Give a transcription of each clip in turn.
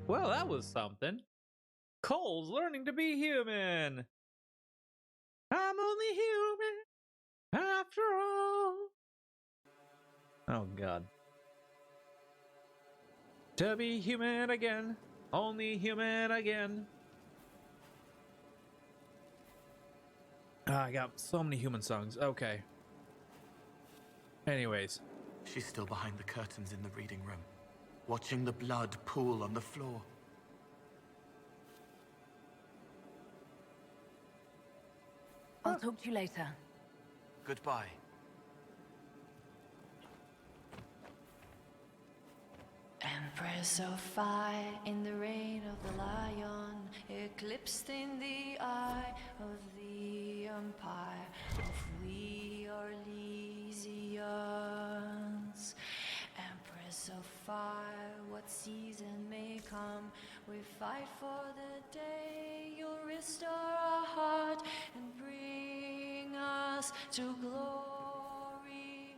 Well, that was something. Cole's learning to be human. I'm only human after all. Oh, God. To be human again. Only human again. I got so many human songs. Okay. Anyways. She's still behind the curtains in the reading room, watching the blood pool on the floor. I'll talk to you later. Goodbye. Empress of fire in the reign of the lion, eclipsed in the eye of the empire of we Orlesians. Empress of fire, what season may come, we fight for the day you'll restore our heart and bring us to glory.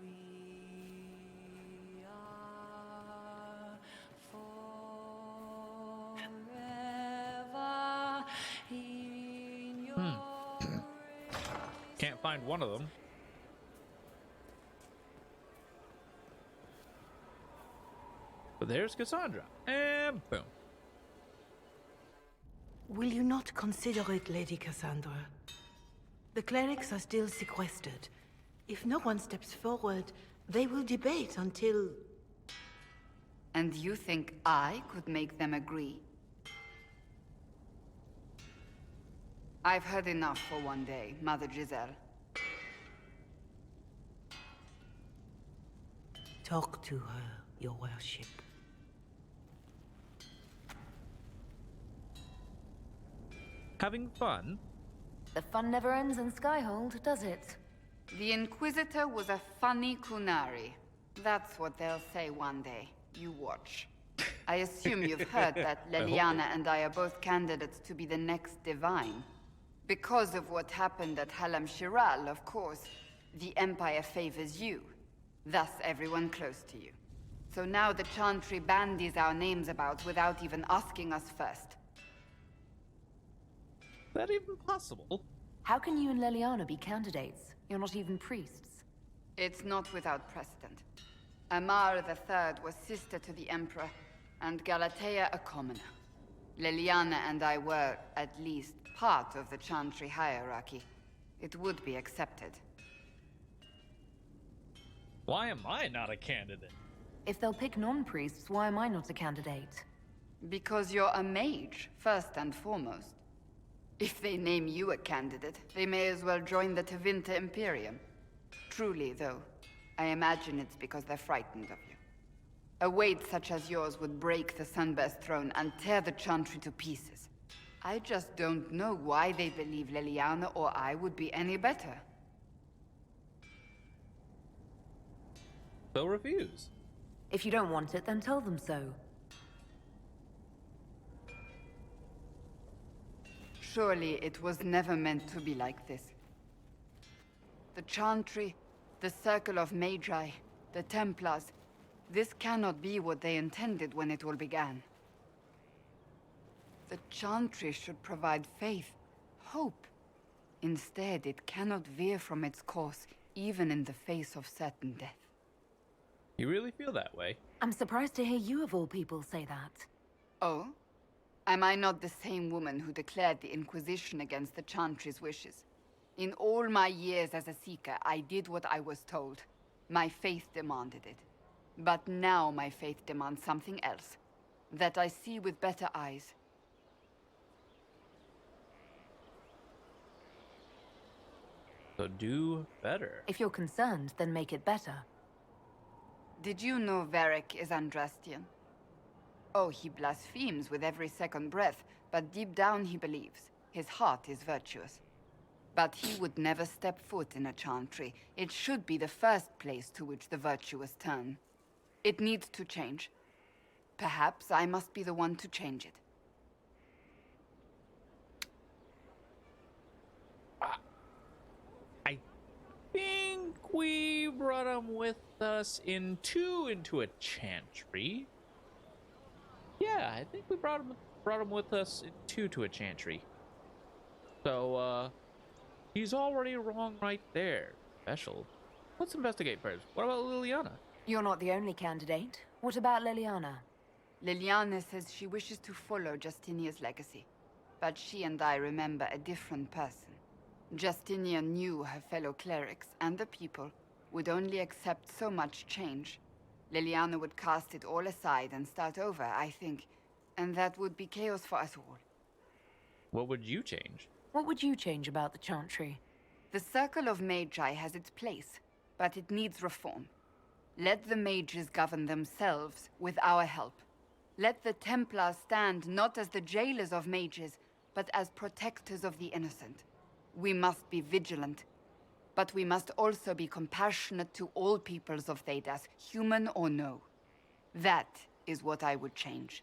We are forever in your Can't find one of them. But there's Cassandra. And boom. Will you not consider it, Lady Cassandra? The clerics are still sequestered. If no one steps forward, they will debate until... And you think I could make them agree? I've heard enough for one day, Mother Giselle. Talk to her, your worship. Having fun? The fun never ends in Skyhold, does it? The Inquisitor was a funny Kunari. That's what they'll say one day. You watch. I assume you've heard that Leliana and I are both candidates to be the next Divine. Because of what happened at Halam Shiral, of course, the Empire favors you. Thus everyone close to you. So now the Chantry bandies our names about without even asking us first. Is that even possible? How can you and Leliana be candidates? You're not even priests. It's not without precedent. Amar III was sister to the Emperor, and Galatea a commoner. Leliana and I were, at least, part of the Chantry hierarchy. It would be accepted. Why am I not a candidate? If they'll pick non-priests, why am I not a candidate? Because you're a mage, first and foremost. If they name you a candidate, they may as well join the Tevinter Imperium. Truly, though, I imagine it's because they're frightened of you. A weight such as yours would break the Sunburst throne and tear the Chantry to pieces. I just don't know why they believe Leliana or I would be any better. They'll refuse. If you don't want it, then tell them so. Surely it was never meant to be like this. The Chantry, the Circle of Magi, the Templars, this cannot be what they intended when it all began. The Chantry should provide faith, hope. Instead, it cannot veer from its course, even in the face of certain death. You really feel that way? I'm surprised to hear you of all people say that. Oh? Am I not the same woman who declared the Inquisition against the Chantry's wishes? In all my years as a Seeker, I did what I was told. My faith demanded it. But now my faith demands something else. That I see with better eyes. So do better. If you're concerned, then make it better. Did you know Varric is Andrastian? Oh, he blasphemes with every second breath, but deep down he believes. His heart is virtuous. But he would never step foot in a Chantry. It should be the first place to which the virtuous turn. It needs to change. Perhaps I must be the one to change it. I think we brought him with us into a chantry. Yeah, I think we brought him with us too to a chantry. So, he's already wrong right there. Special. Let's investigate first. What about Liliana? You're not the only candidate. What about Liliana? Liliana says she wishes to follow Justinia's legacy. But she and I remember a different person. Justinia knew her fellow clerics and the people would only accept so much change. Liliana would cast it all aside and start over, I think. And that would be chaos for us all. What would you change? What would you change about the Chantry? The Circle of Magi has its place, but it needs reform. Let the mages govern themselves with our help. Let the Templars stand not as the jailers of mages, but as protectors of the innocent. We must be vigilant, but we must also be compassionate to all peoples of Thedas, human or no. That is what I would change.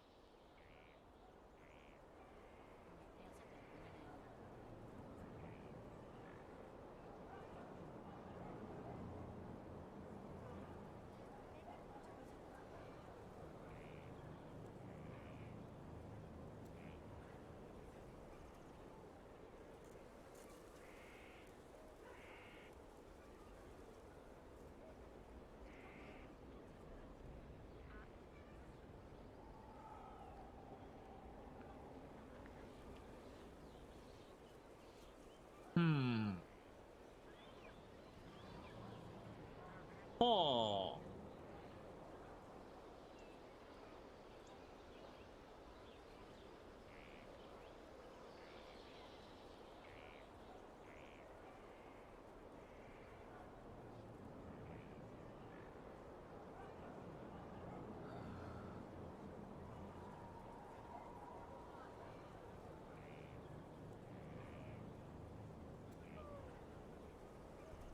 Oh.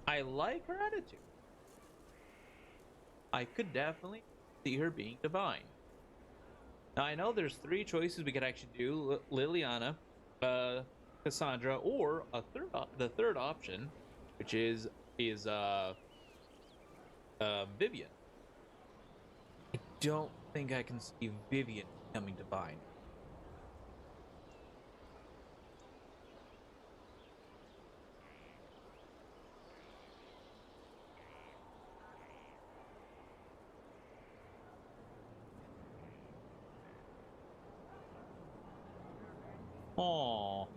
I like her attitude. I could definitely see her being divine. Now I know there's three choices we could actually do: Liliana, Cassandra, or the third option, which is Vivian. I don't think I can see Vivian becoming divine. Aww.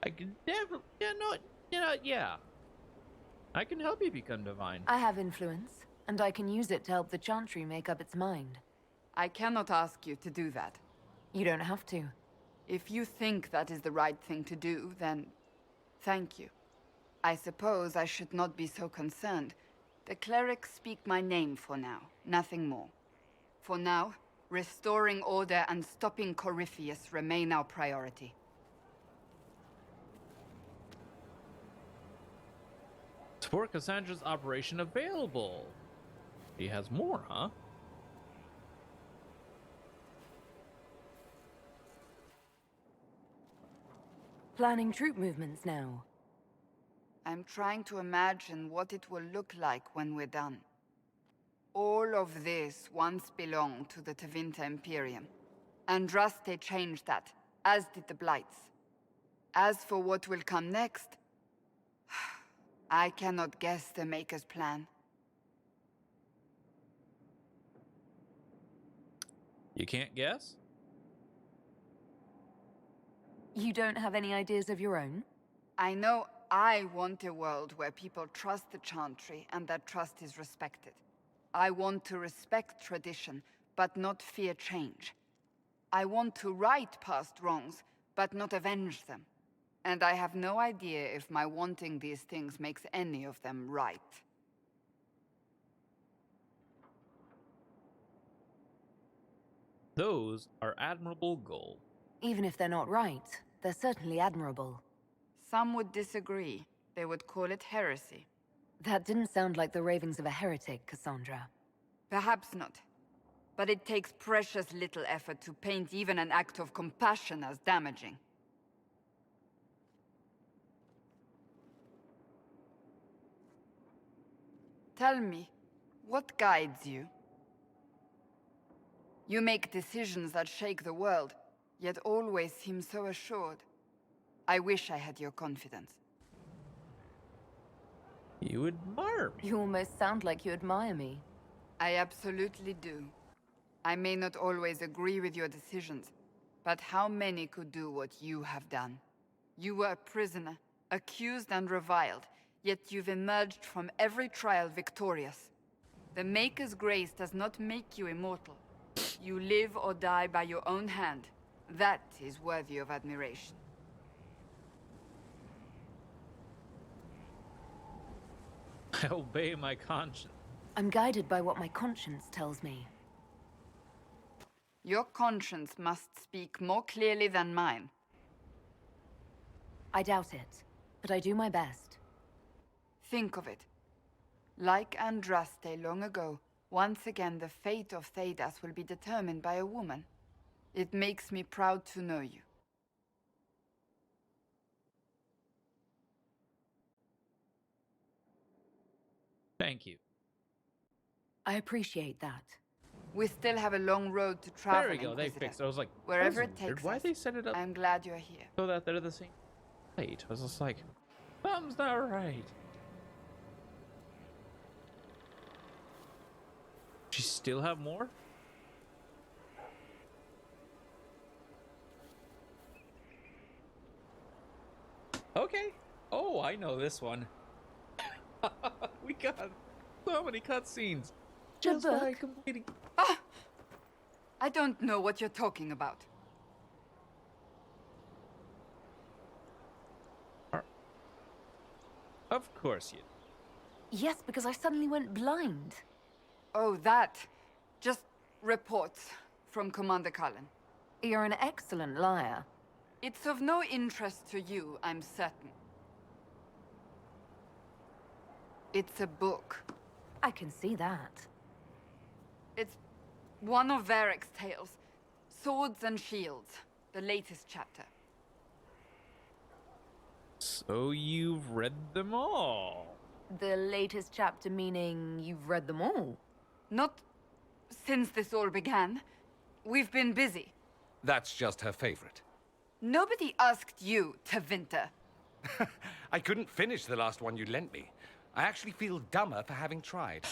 I can definitely, yeah. I can help you become divine. I have influence, and I can use it to help the Chantry make up its mind. I cannot ask you to do that. You don't have to. If you think that is the right thing to do, then thank you. I suppose I should not be so concerned. The clerics speak my name for now, nothing more. For now, restoring order and stopping Corypheus remain our priority. Support Cassandra's operation available. He has more, huh? Planning troop movements now. I'm trying to imagine what it will look like when we're done. All of this once belonged to the Tevinter Imperium. Andraste changed that, as did the Blights. As for what will come next, I cannot guess the Maker's plan. You can't guess? You don't have any ideas of your own? I know I want a world where people trust the Chantry and that trust is respected. I want to respect tradition, but not fear change. I want to right past wrongs, but not avenge them. And I have no idea if my wanting these things makes any of them right. Those are admirable goals. Even if they're not right, they're certainly admirable. Some would disagree. They would call it heresy. That didn't sound like the ravings of a heretic, Cassandra. Perhaps not. but it takes precious little effort to paint even an act of compassion as damaging. Tell me, what guides you? You make decisions that shake the world, yet always seem so assured. I wish I had your confidence. You admire me. You almost sound like you admire me. I absolutely do. I may not always agree with your decisions, but how many could do what you have done? You were a prisoner, accused and reviled, yet you've emerged from every trial victorious. The Maker's grace does not make you immortal. You live or die by your own hand. That is worthy of admiration. I obey my conscience. I'm guided by what my conscience tells me. Your conscience must speak more clearly than mine. I doubt it, but I do my best. Think of it. Like Andraste long ago, once again the fate of Thedas will be determined by a woman. It makes me proud to know you. Thank you. I appreciate that. We still have a long road to travel. There we go. They Inquisitor. fixed it. I was like, Wherever that was it weird. takes Why us, they set it up I'm glad you're here. so that they're the same height? I was just like, something's not right. She still have more? Okay. Oh, I know this one. We got so many cutscenes. Just by book? completing. Ah! I don't know what you're talking about. Of course you. Yes, because I suddenly went blind. Oh, that. Just reports from Commander Cullen. You're an excellent liar. It's of no interest to you, I'm certain. It's a book. I can see that. It's one of Varric's tales. Swords and Shields, the latest chapter. So you've read them all. The latest chapter meaning you've read them all? Not since this all began. We've been busy. That's just her favorite. Nobody asked you to winter. I couldn't finish the last one you lent me. I actually feel dumber for having tried.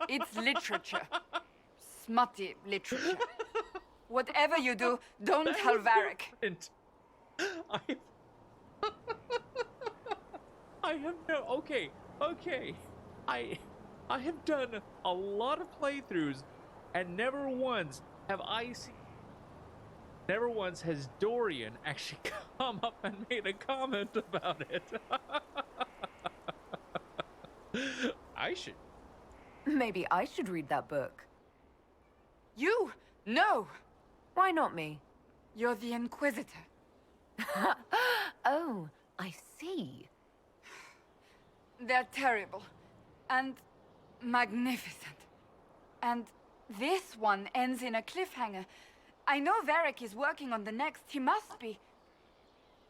It's literature. Smutty literature. Whatever you do, don't tell Varric. I I have no. Okay. I have done a lot of playthroughs, and never once have I seen. Never once has Dorian actually come up and made a comment about it. I should. Maybe I should read that book. You? No! Why not me? You're the Inquisitor. Oh, I see. They're terrible. And magnificent. And this one ends in a cliffhanger. I know Varric is working on the next. He must be.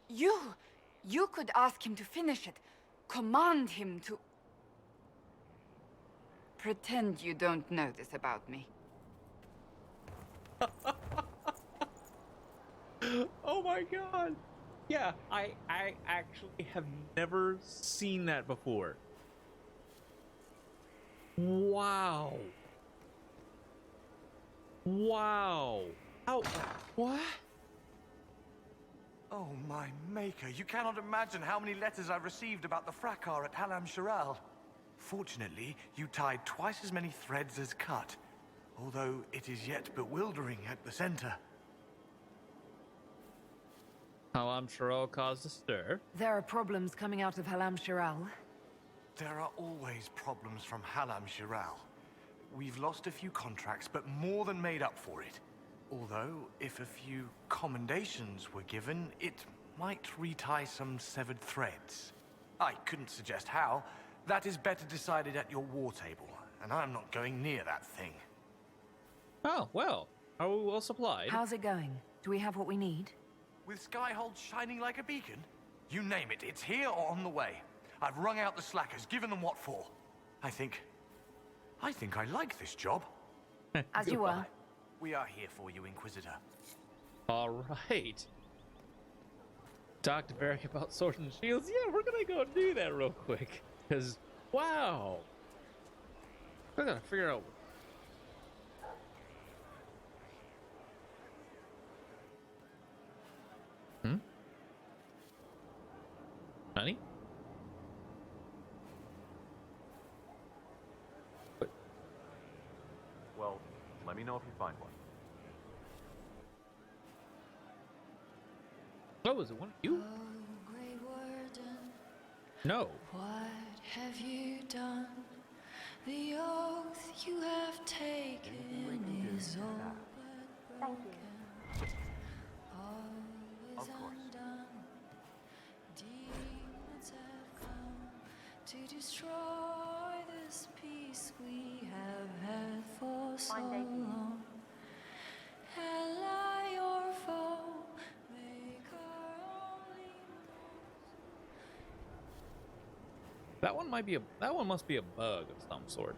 You could ask him to finish it. Command him to... Pretend you don't know this about me. Oh my god. Yeah, I actually have never seen that before. Wow. Wow. How? What? Oh, my maker. You cannot imagine how many letters I've received about the fracas at Halam Shiral. Fortunately, you tied twice as many threads as cut, although it is yet bewildering at the center. Halam Shiral caused a stir. There are problems coming out of Halam Shiral. There are always problems from Halam Shiral. We've lost a few contracts, but more than made up for it. Although, if a few commendations were given, it might retie some severed threads. I couldn't suggest how. That is better decided at your war table, and I'm not going near that thing. Oh, well. Are we well supplied? How's it going? Do we have what we need? With Skyhold shining like a beacon? You name it, it's here or on the way. I've wrung out the slackers, given them what for. I think I like this job. As you were. We are here for you, Inquisitor. All right. Talk to Barry about swords and shields. Yeah, we're gonna go do that real quick. Because, wow. I gotta figure out. Honey? What? Well, let me know if you find one. Oh, is it one of you? Oh, Grey Warden, No. what have you done? The oath you have taken is all but broken. All is undone. Demons have come to destroy this peace we have had for so long. Ally your foe, make our only That one must be a bug of some sort.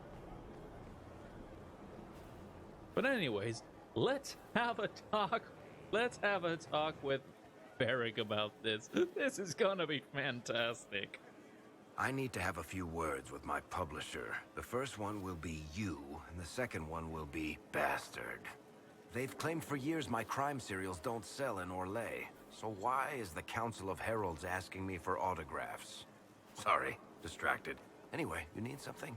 But anyways, let's have a talk. Let's have a talk with Beric about this. This is gonna be fantastic. I need to have a few words with my publisher. The first one will be you, and the second one will be Bastard. They've claimed for years my crime serials don't sell in Orlais. So why is the Council of Heralds asking me for autographs? Sorry, distracted. Anyway, you need something?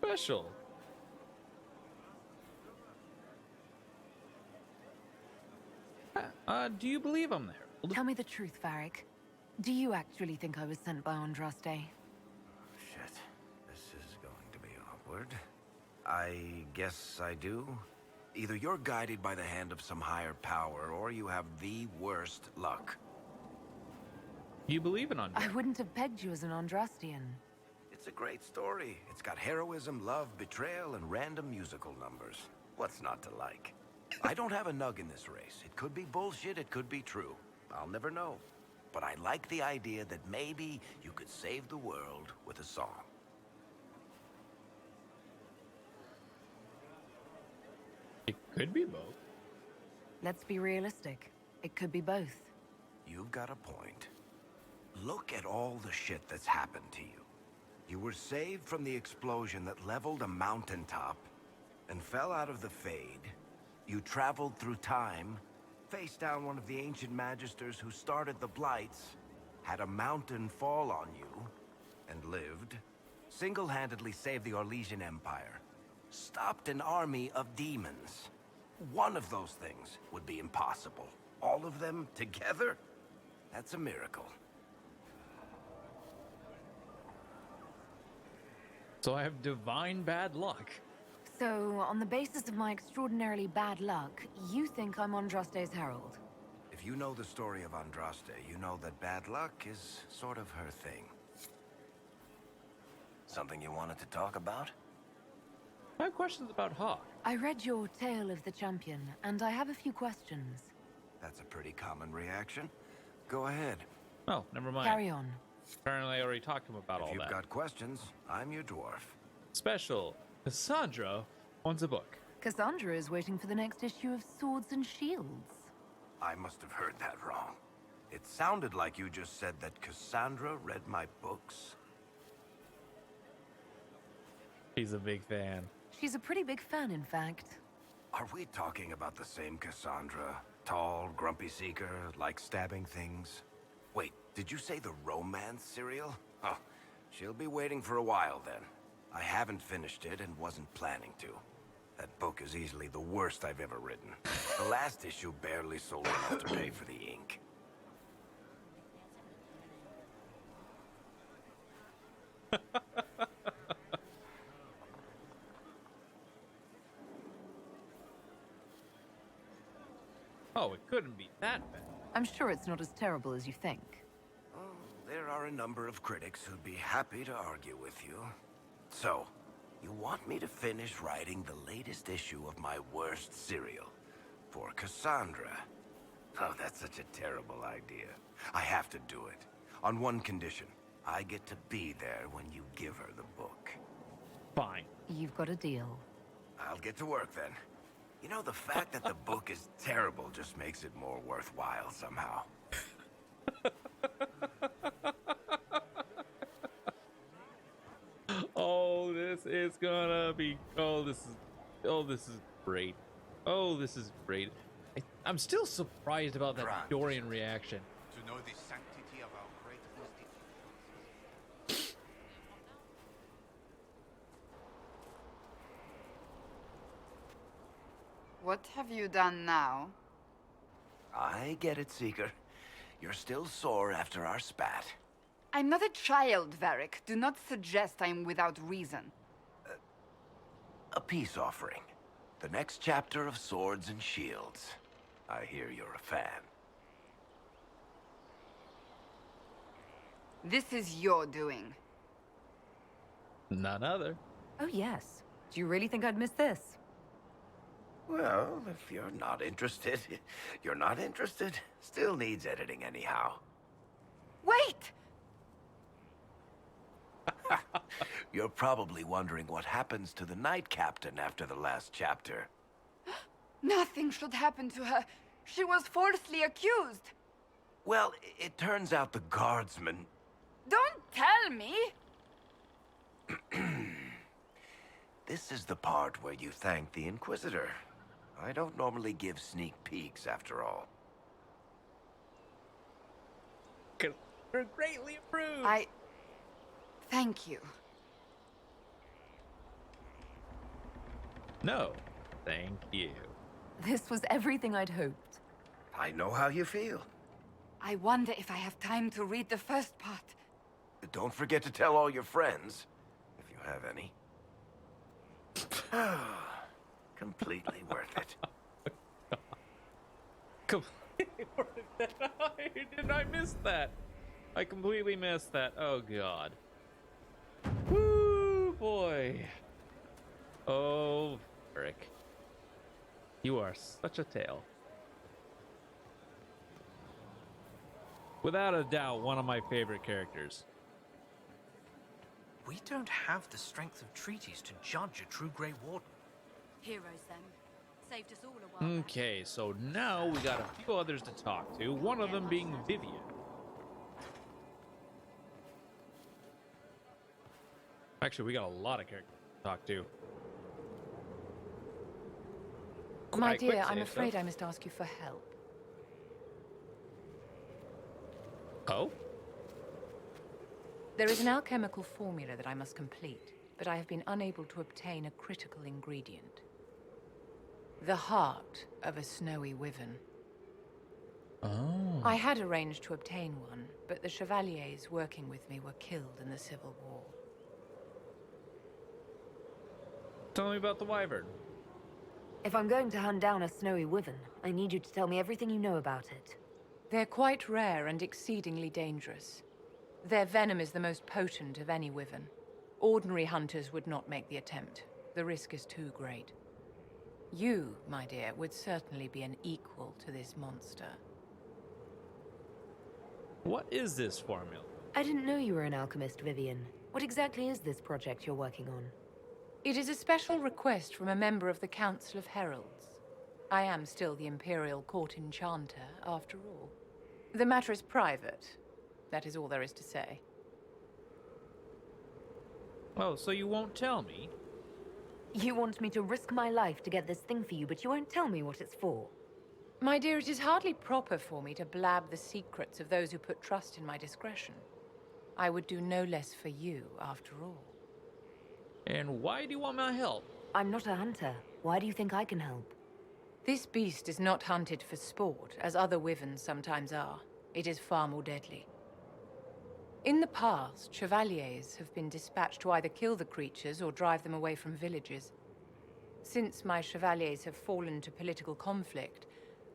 Special. Do you believe I'm there? Tell me the truth, Varric. Do you actually think I was sent by Andraste? Shit. This is going to be awkward. I guess I do. Either you're guided by the hand of some higher power, or you have the worst luck. You believe in Andraste? I wouldn't have pegged you as an Andrastian. It's a great story. It's got heroism, love, betrayal, and random musical numbers. What's not to like? I don't have a nug in this race. It could be bullshit, it could be true. I'll never know. But I like the idea that maybe you could save the world with a song. It could be both. Let's be realistic. It could be both. You've got a point. Look at all the shit that's happened to you. You were saved from the explosion that leveled a mountaintop and fell out of the Fade. You traveled through time, faced down one of the ancient magisters who started the Blights, had a mountain fall on you, and lived. Single-handedly saved the Orlesian Empire. Stopped an army of demons. One of those things would be impossible. All of them together? That's a miracle. So I have divine bad luck. So, on the basis of my extraordinarily bad luck, you think I'm Andraste's herald? If you know the story of Andraste, you know that bad luck is sort of her thing. Something you wanted to talk about? I have questions about Hawk. I read your Tale of the Champion, and I have a few questions. That's a pretty common reaction. Go ahead. Oh, never mind. Carry on. Apparently I already talked to him about all If you've that. got questions, I'm your dwarf. Special. Cassandra wants a book. Cassandra is waiting for the next issue of Swords and Shields. I must have heard that wrong. It sounded like you just said that Cassandra read my books. He's a big fan. She's a pretty big fan, in fact. Are we talking about the same Cassandra? Tall, grumpy seeker, like stabbing things? Wait, did you say the romance serial? Oh, she'll be waiting for a while then. I haven't finished it and wasn't planning to. That book is easily the worst I've ever written. The last issue barely sold enough to pay for the ink. Oh, it couldn't be that bad. I'm sure it's not as terrible as you think. Oh, there are a number of critics who'd be happy to argue with you. So, You want me to finish writing the latest issue of my worst serial for Cassandra? Oh, that's such a terrible idea. I have to do it. On one condition. I get to be there when you give her the book. Fine. You've got a deal. I'll get to work then. You know, the fact that the book is terrible just makes it more worthwhile somehow. Oh, this is gonna be. Oh, this is. Oh, this is great. Oh, this is great. I'm still surprised about that Dorian reaction. To know the sanctity of our great institutions. What have you done now? I get it, Seeker. You're still sore after our spat. I'm not a child, Varric. Do not suggest I'm without reason. A peace offering. The next chapter of Swords and Shields. I hear you're a fan. This is your doing. None other. Oh, yes. Do you really think I'd miss this? Well, if you're not interested, you're not interested. Still needs editing anyhow. Wait! You're probably wondering what happens to the Knight Captain after the last chapter. Nothing should happen to her. She was falsely accused. Well, it turns out the guardsman... Don't tell me! This is the part where you thank the Inquisitor. I don't normally give sneak peeks, after all. You're greatly improved. Thank you. No, thank you. This was everything I'd hoped. I know how you feel. I wonder if I have time to read the first part. Don't forget to tell all your friends, if you have any. Completely worth it. Completely worth it. Did I miss that? I completely missed that. Oh god. Woo boy. Oh, Rick. You are such a tale. Without a doubt, one of my favorite characters. We don't have the strength of treaties to judge a true Grey Warden. Heroes, then. Saved us all a while. Okay, so now we got a few others to talk to, one of them being Vivian. Actually, we got a lot of characters to talk to. My Quite quick dear, I'm save afraid stuff. I must ask you for help. Oh? There is an alchemical formula that I must complete, but I have been unable to obtain a critical ingredient. The heart of a snowy wyvern. Oh. I had arranged to obtain one, but the chevaliers working with me were killed in the Civil War. Tell me about the wyvern. If I'm going to hunt down a snowy wyvern, I need you to tell me everything you know about it. They're quite rare and exceedingly dangerous. Their venom is the most potent of any wyvern. Ordinary hunters would not make the attempt. The risk is too great. You, my dear, would certainly be an equal to this monster. What is this formula? I didn't know you were an alchemist, Vivian. What exactly is this project you're working on? It is a special request from a member of the Council of Heralds. I am still the Imperial Court Enchanter, after all. The matter is private. That is all there is to say. Oh, so you won't tell me? You want me to risk my life to get this thing for you, but you won't tell me what it's for. My dear, it is hardly proper for me to blab the secrets of those who put trust in my discretion. I would do no less for you, after all. And why do you want my help? I'm not a hunter. Why do you think I can help? This beast is not hunted for sport, as other wyverns sometimes are. It is far more deadly. In the past, chevaliers have been dispatched to either kill the creatures or drive them away from villages. Since my chevaliers have fallen to political conflict,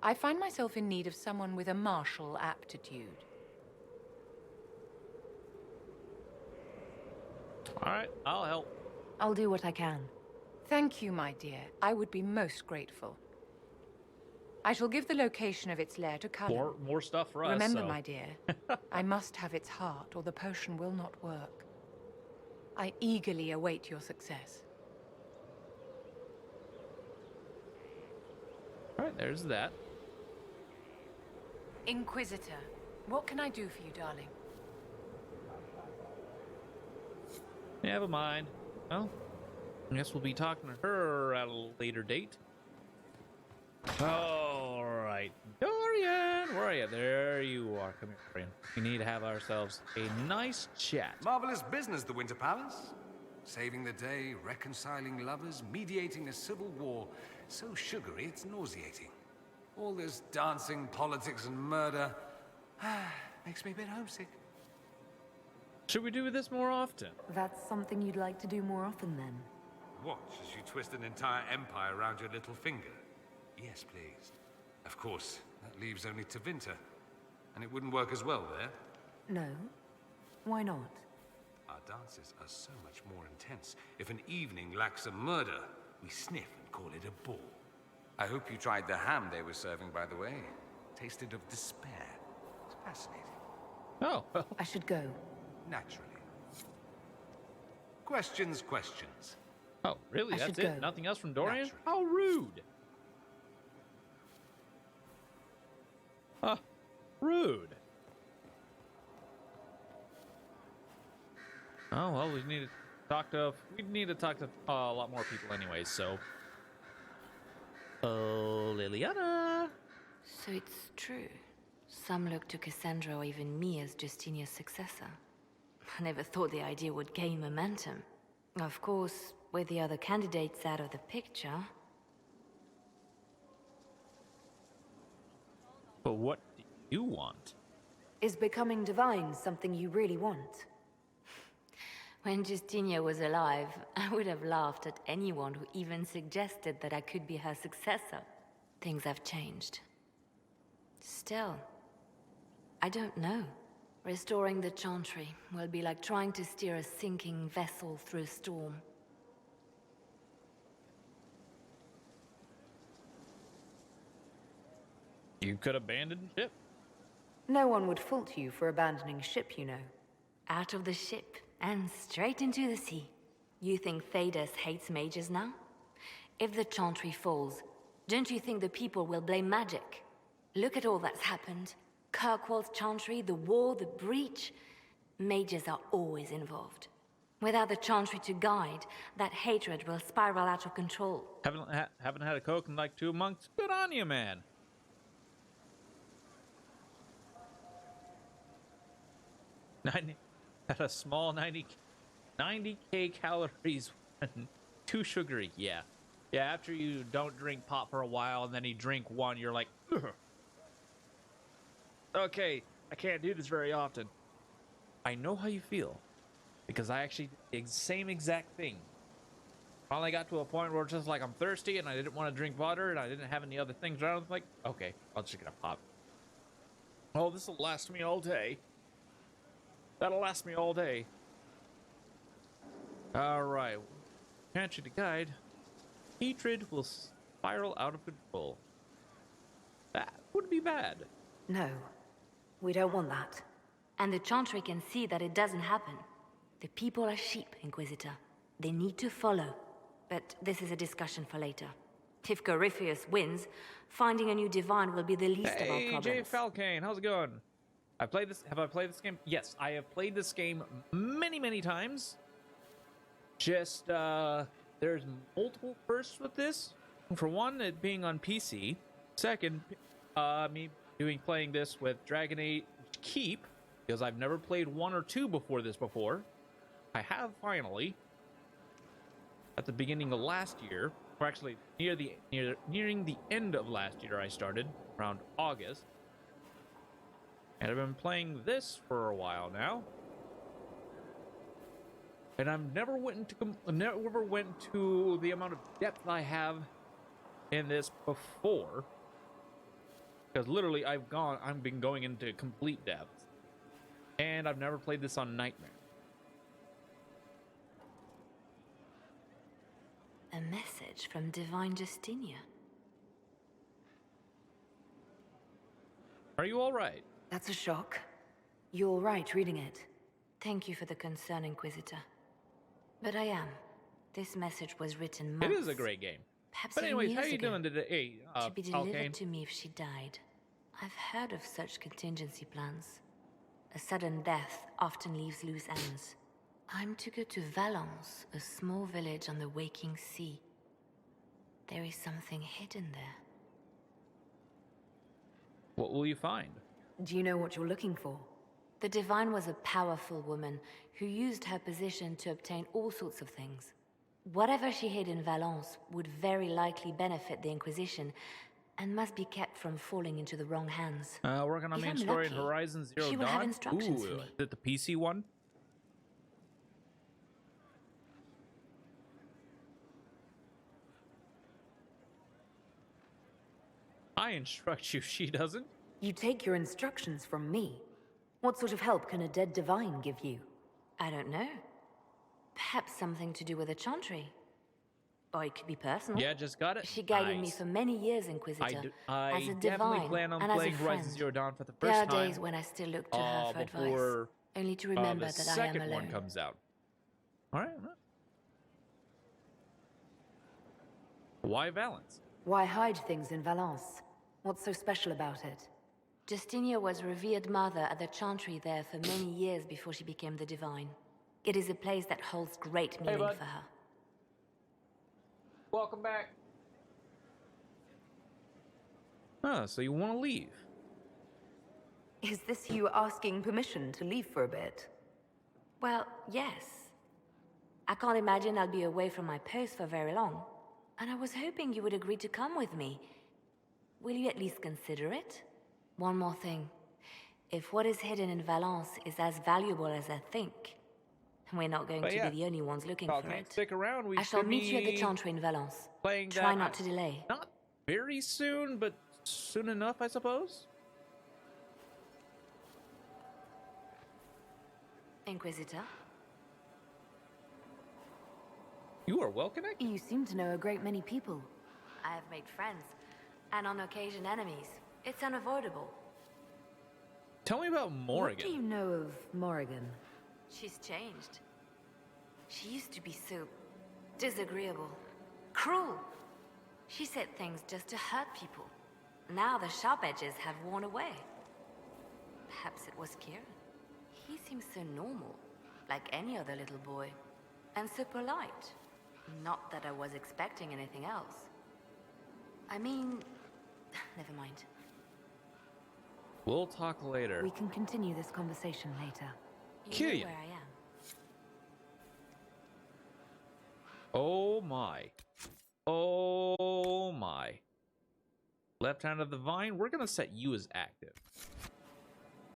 I find myself in need of someone with a martial aptitude. Alright, I'll help. I'll do what I can. Thank you, my dear. I would be most grateful. I shall give the location of its lair to Callum. More stuff for us. Remember, so. my dear, I must have its heart, or the potion will not work. I eagerly await your success. All right, there's that. Inquisitor, what can I do for you, darling? Never mind. Well, I guess we'll be talking to her at a later date. All right, Dorian, where are you? There you are. Come here, Dorian. We need to have ourselves a nice chat. Marvelous business, the Winter Palace. Saving the day, reconciling lovers, mediating a civil war. So sugary, it's nauseating. All this dancing, politics, and murder makes me a bit homesick. Should we do this more often? That's something you'd like to do more often, then? Watch as you twist an entire empire around your little finger. Yes, please. Of course, that leaves only Tevinter. And it wouldn't work as well there. No. Why not? Our dances are so much more intense. If an evening lacks a murder, we sniff and call it a ball. I hope you tried the ham they were serving, by the way. Tasted of despair. It's fascinating. Oh, well. I should go. Naturally. Questions. Oh, really? I That's should it? go. Nothing else from Dorian? Naturally. How rude. Rude. Oh, well, we need to talk to a lot more people anyways, so. Oh, Liliana. So it's true. Some look to Cassandra or even me as Justinia's successor. I never thought the idea would gain momentum. Of course, with the other candidates out of the picture. But what do you want? Is becoming divine something you really want? When Justinia was alive, I would have laughed at anyone who even suggested that I could be her successor. Things have changed. Still, I don't know. Restoring the Chantry will be like trying to steer a sinking vessel through a storm. You could abandon ship. No one would fault you for abandoning ship, you know. Out of the ship and straight into the sea. You think Thedas hates mages now? If the Chantry falls, don't you think the people will blame magic? Look at all that's happened. Kirkwall's Chantry, the war, the breach. Mages are always involved. Without the Chantry to guide, that hatred will spiral out of control. Haven't had a Coke in like 2 months? Good on you, man. At a small 90k calories, 2 sugary. Yeah, after you don't drink pop for a while and then you drink one, you're like, ugh. Okay, I can't do this very often. I know how you feel, because I actually did the same exact thing. Finally got to a point where it's just like I'm thirsty and I didn't want to drink water and I didn't have any other things around. I'm like, okay, I'll just get a pop. Oh, this will last me all day. That'll last me all day. Alright. Can't you to guide? Hatred will spiral out of control. That would be bad. No. We don't want that. And the Chantry can see that it doesn't happen. The people are sheep, Inquisitor. They need to follow. But this is a discussion for later. If Corypheus wins, finding a new divine will be the least of our problems. Hey, Jay Falcane, how's it going? Have I played this game? Yes, I have played this game many times. Just, there's multiple firsts with this. For one, it being on PC. Second, me playing this with Dragon Age Keep, because I've never played 1 or 2 before this before. I have finally. At the beginning of last year, or actually nearing the end of last year, I started around August. And I've been playing this for a while now. And I've never went to the amount of depth I have in this before. Because literally I've been going into complete depth. And I've never played this on Nightmare. A message from Divine Justinia. Are you all right? That's a shock. You're all right reading it. Thank you for the concern, Inquisitor. But I am. This message was written It months, is a great game. perhaps But even anyways, how years you ago, doing today? Hey, to be delivered Alkane? to me if she died. I've heard of such contingency plans. A sudden death often leaves loose ends. I'm to go to Valence, a small village on the waking sea. There is something hidden there. What will you find? Do you know what you're looking for? The Divine was a powerful woman who used her position to obtain all sorts of things. Whatever she hid in Valence would very likely benefit the Inquisition and must be kept from falling into the wrong hands. Working on If main I'm story in lucky, Horizon Zero she Dawn. will have instructions for Ooh, me. is it the PC one? I instruct you, she doesn't. You take your instructions from me. What sort of help can a dead divine give you? I don't know. Perhaps something to do with a chantry. Or it could be personal. Yeah, just got it. She guided me Nice. for many years, Inquisitor. I as a definitely divine plan on and as a playing Horizon friend. Zero Dawn for the There first are time. days when I still look to her for advice, Before only to remember the that I am second alone. one comes out. All right. Why Valence? Why hide things in Valence? What's so special about it? Justinia was revered mother at the chantry there for many years before she became the Divine. It is a place that holds great meaning bud. for her. Welcome back. Ah, so you want to leave? Is this you asking permission to leave for a bit? Well, yes. I can't imagine I'll be away from my post for very long. And I was hoping you would agree to come with me. Will you at least consider it? One more thing. If what is hidden in Valence is as valuable as I think, we're not going to be the only ones looking for it. Stick around. We I shall should meet you at the be chantry in Valence. playing Try that, not to delay. Not very soon, but soon enough, I suppose. Inquisitor? You are well connected. You seem to know a great many people. I have made friends, and on occasion enemies. It's unavoidable. Tell me about Morrigan. What do you know of Morrigan? She's changed. She used to be so disagreeable, cruel. She said things just to hurt people. Now the sharp edges have worn away. Perhaps it was Kieran. He seems so normal, like any other little boy. And so polite. Not that I was expecting anything else. I mean, never mind. We'll talk later. We can continue this conversation later. You know Killian. where I am. Oh my. Oh my. Left hand of the vine, we're gonna set you as active.